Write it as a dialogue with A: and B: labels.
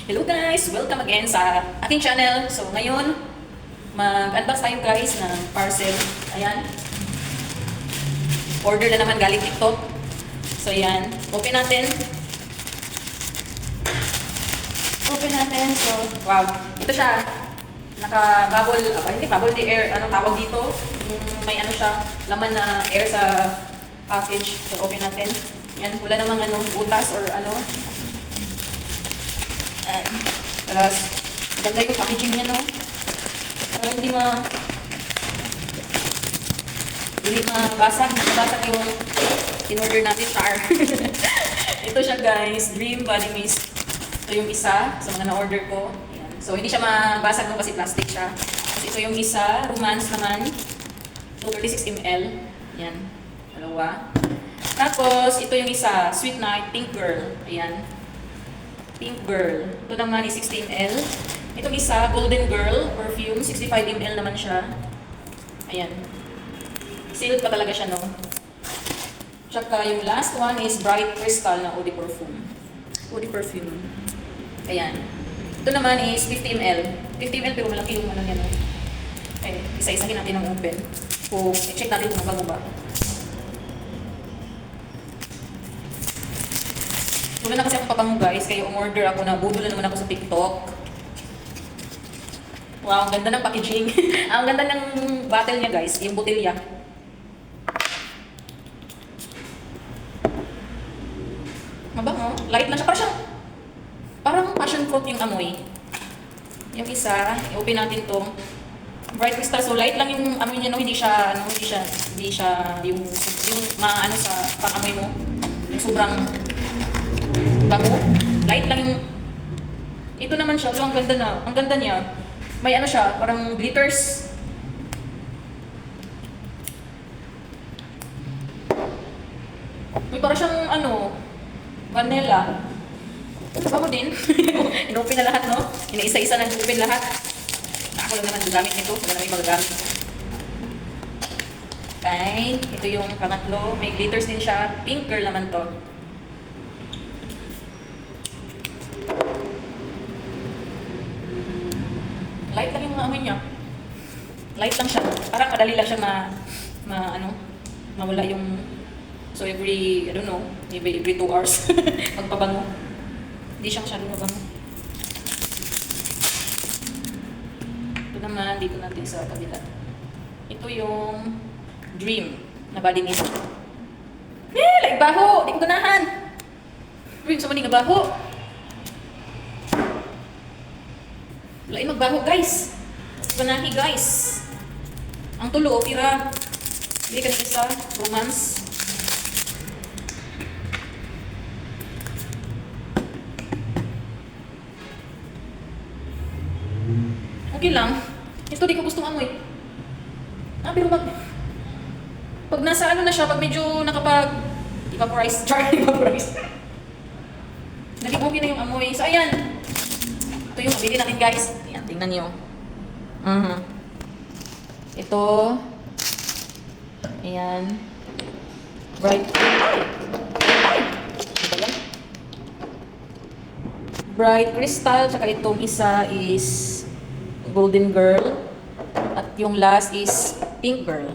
A: Hello guys! Welcome again sa aking channel. So ngayon, mag-unbox tayo guys ng parcel. Ayan. Order na naman galing TikTok. So ayan. Open natin. So, wow. Ito siya. Naka-bubble, hindi bubble the air. Anong tawag dito? May ano siya, laman na air sa package. So open natin. Yan, wala namang butas or ano. Tapos, ganda yung packaging niya, no? Para hindi mabasag yung in-order natin, char. Ito siya guys, Dream Body Mist. Ito yung isa sa mga na-order ko. Ayan. So, hindi siya mabasag no kasi plastic siya. Kasi ito yung isa, Romance naman. 236 ml. Ayan, dalawa. Tapos, ito yung isa, Sweet Night Pink Girl. Ayan. Pink Girl. Ito naman is 16 ml. Itong isa, Golden Girl perfume. 65 ml naman siya. Ayan. Sealed pa talaga siya, no? Tsaka yung last one is Bright Crystal na Eau de Perfume. Eau de Perfume. Ayan. Ito naman is 50 ml. 50 ml pero malaki yung ano niya, no? Okay, isa-isahin natin ang open. So, i-check natin kung mabago ba. Wala na kasi akong pabango guys, kaya umorder ako na budol na naman ako sa TikTok. Wow, ang ganda ng packaging. Ang ganda ng bottle niya guys, yung botelya. Mabango, light lang siya. Parang passion fruit yung amoy. Yung isa, i-open natin to. Bright Crystal, so light lang yung amoy niya, no? Hindi siya yung maano sa pang-amoy mo. Yung sobrang bango. Light lang yung... Ito naman siya. So, ang ganda na. Ang ganda niya. May ano siya, parang glitters. May parang siyang vanilla. Bango din. Inopen na lahat, no? Ina-isa-isa na open lahat. Ako lang naman gagamit nito. Wala na may magagamit. Okay. Ito yung pangatlo. May glitters din siya. Pink girl naman to. Light lang yung amoy niya. Light lang siya. Parang madali lang siya mawala yung... So every, I don't know, maybe every 2 hours, magpabango. Hindi siya masyadong mabango. Ito naman, dito natin sa kabila. Ito yung Dream na body mist. Like baho! Di ko ganahan! Dream sa maning baho! Lain magbaho guys. Panahi guys. Ang tulo tira. Hindi ka isa Romance. Okay lang. Ito di ko gustong amoy. Pero pag nasa na siya, pag medyo vaporize. Nalibugi na yung amoy. So ayan. Ito yung nabili natin guys. Ayan, tingnan nyo. Ito. Ayan. Bright. Bright Crystal. Tsaka itong isa is Golden Girl. At yung last is Pink Girl.